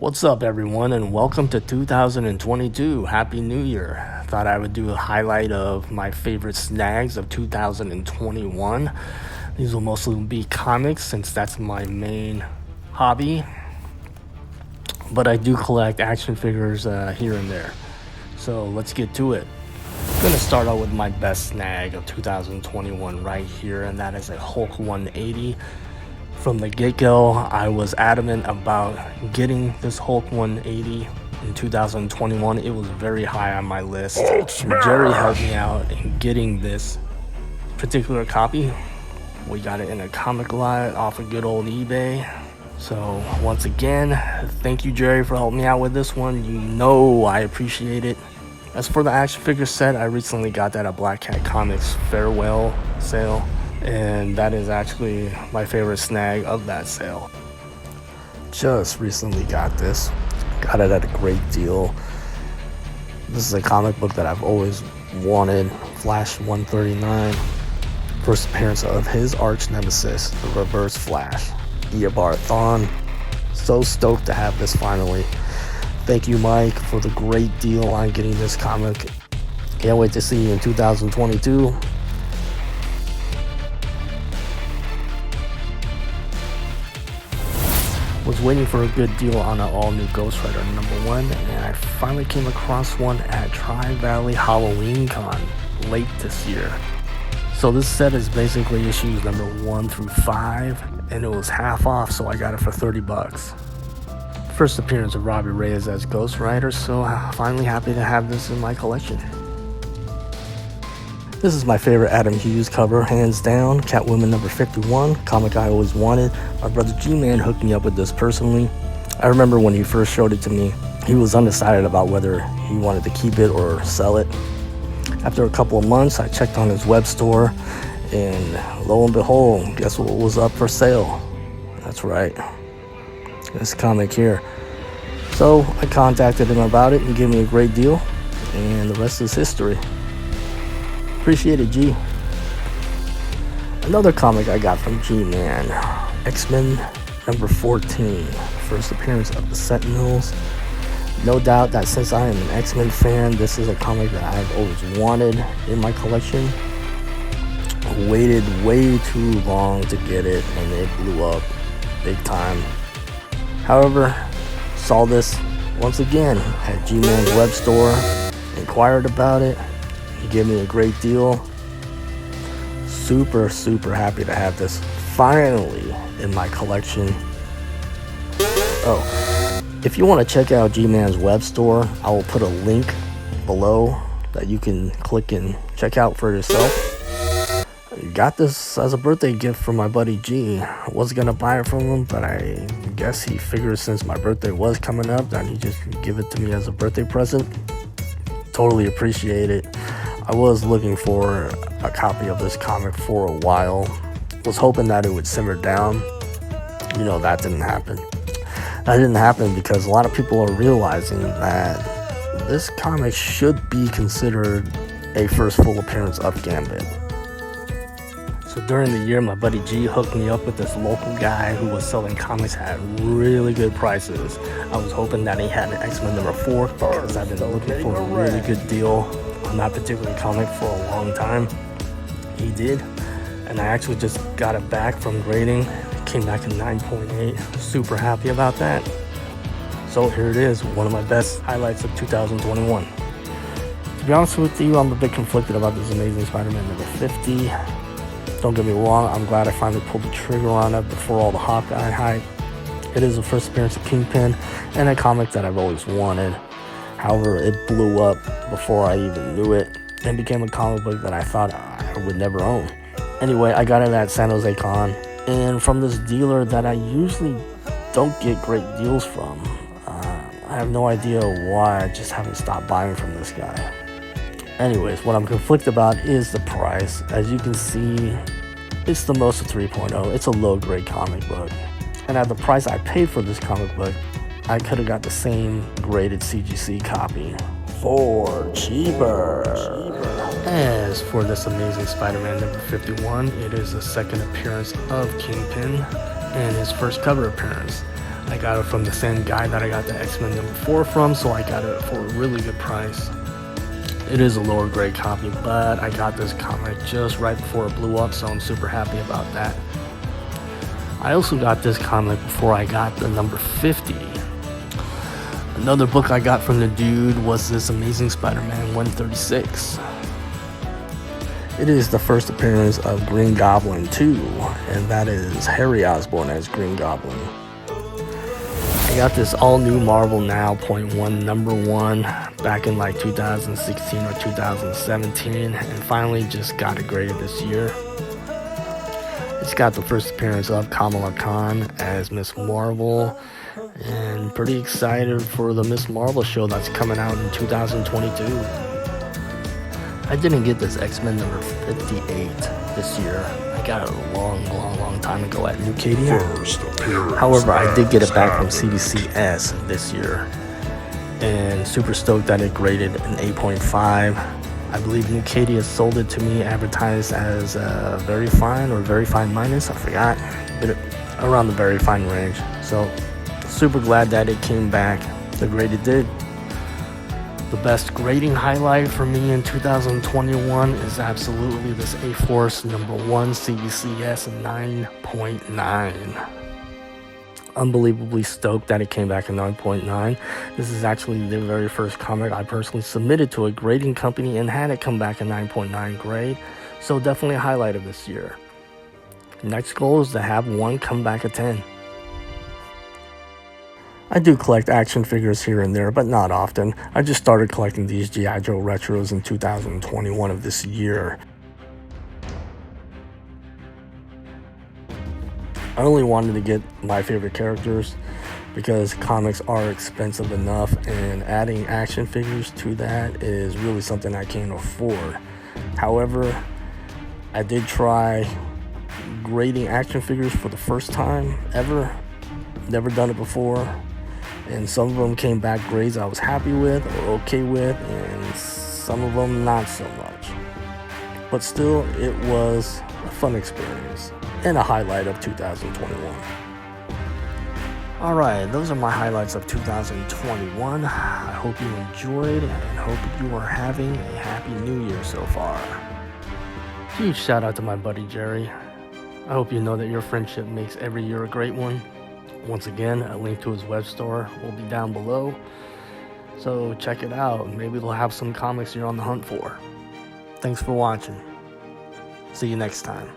What's up, everyone, and welcome to 2022. Happy New Year. Thought I would do a highlight of my favorite snags of 2021. These will mostly be comics since that's my main hobby, but I do collect action figures here and there. So let's get to it. I'm going to start out with my best snag of 2021 right here, and that is a Hulk 180. From the get-go, I was adamant about getting this Hulk 180 in 2021. It was very high on my list. Gerry helped me out in getting this particular copy. We got it in a comic lot off of good old eBay. So once again, thank you, Gerry, for helping me out with this one. You know I appreciate it. As for the action figure set, I recently got that at Black Cat Comics farewell sale, and that is actually my favorite snag of that sale. Just recently got this. Got it at a great deal. This is a comic book that I've always wanted. Flash 139. First appearance of his arch nemesis, the Reverse Flash, Eobard Thawne. So stoked to have this finally. Thank you, Mike, for the great deal on getting this comic. Can't wait to see you in 2022. Was waiting for a good deal on an all-new Ghost Rider #1, and I finally came across one at Tri-Valley Halloween Con late this year. So this set is basically issues number 1 through 5, and it was half off, so I got it for $30. First appearance of Robbie Reyes as Ghost Rider, so finally happy to have this in my collection. This is my favorite Adam Hughes cover, hands down. Catwoman number 51, comic I always wanted. My brother G-Man hooked me up with this personally. I remember when he first showed it to me, he was undecided about whether he wanted to keep it or sell it. After a couple of months, I checked on his web store, and lo and behold, guess what was up for sale? That's right, this comic here. So I contacted him about it and gave me a great deal, and the rest is history. Appreciate it, G. Another comic I got from G-Man, X-Men number 14, first appearance of the Sentinels. No doubt that since I am an X-Men fan, this is a comic that I've always wanted in my collection. I waited way too long to get it, and it blew up big time. However, saw this once again at G-Man's web store, inquired about it. He gave me a great deal. Super happy to have this finally in my collection. Oh, if you want to check out G-Man's web store, I will put a link below that you can click and check out for yourself. Got this as a birthday gift from my buddy G. I wasn't gonna buy it from him, but I guess he figured since my birthday was coming up that he just give it to me as a birthday present. Totally appreciate it. I was looking for a copy of this comic for a while. Was hoping that it would simmer down. You know, that didn't happen. That didn't happen because a lot of people are realizing that this comic should be considered a first full appearance of Gambit. So during the year, my buddy G hooked me up with this local guy who was selling comics at really good prices. I was hoping that he had an X-Men number 4 because I've been looking for a really good deal on that particular comic for a long time. He did, and I actually just got it back from grading. It came back in 9.8. Super happy about that. So here it is, one of my best highlights of 2021. To be honest with you, I'm a bit conflicted about this Amazing Spider-Man number 50. Don't get me wrong, I'm glad I finally pulled the trigger on it before all the Hawkeye hype. It is the first appearance of Kingpin and a comic that I've always wanted. However, it blew up before I even knew it and became a comic book that I thought I would never own. Anyway, I got it at San Jose Con, and from this dealer that I usually don't get great deals from. I have no idea why, I just haven't stopped buying from this guy. Anyways, what I'm conflicted about is the price. As you can see, it's the most of 3.0. It's a low-grade comic book. And at the price I paid for this comic book, I could have got the same graded CGC copy for cheaper. As for this Amazing Spider-Man number 51, it is the second appearance of Kingpin and his first cover appearance. I got it from the same guy that I got the X-Men number 4 from, so I got it for a really good price. It is a lower grade copy, but I got this comic just right before it blew up, so I'm super happy about that. I also got this comic before I got the number 50. Another book I got from the dude was this Amazing Spider-Man 136. It is the first appearance of Green Goblin 2, and that is Harry Osborn as Green Goblin. I got this all-new Marvel Now .1 number 1 back in like 2016 or 2017, and finally just got it graded this year. It's got the first appearance of Kamala Khan as Miss Marvel, and pretty excited for the Miss Marvel show that's coming out in 2022. I didn't get this X-Men number 58 this year. I got it a long time ago at New Cadia. However, I did get it back from CBCS this year, and super stoked that it graded an 8.5. I believe New Cadia sold it to me advertised as very fine or very fine minus. I forgot, but around the very fine range. So super glad that it came back the grade it did. The best grading highlight for me in 2021 is absolutely this A-Force number 1 CBCS 9.9. Unbelievably stoked that it came back in 9.9. This is actually the very first comic I personally submitted to a grading company and had it come back in 9.9 grade. So definitely a highlight of this year. Next goal is to have one come back at 10. I do collect action figures here and there, but not often. I just started collecting these G.I. Joe retros in 2021 of this year. I only wanted to get my favorite characters because comics are expensive enough, and adding action figures to that is really something I can't afford. However, I did try grading action figures for the first time ever. Never done it before. And some of them came back grades I was happy with or okay with, and some of them not so much. But still, it was a fun experience and a highlight of 2021. Alright, those are my highlights of 2021. I hope you enjoyed and hope you are having a happy new year so far. Huge shout out to my buddy Gerry. I hope you know that your friendship makes every year a great one. Once again, a link to his web store will be down below, so check it out. Maybe they'll have some comics you're on the hunt for. Thanks for watching. See you next time.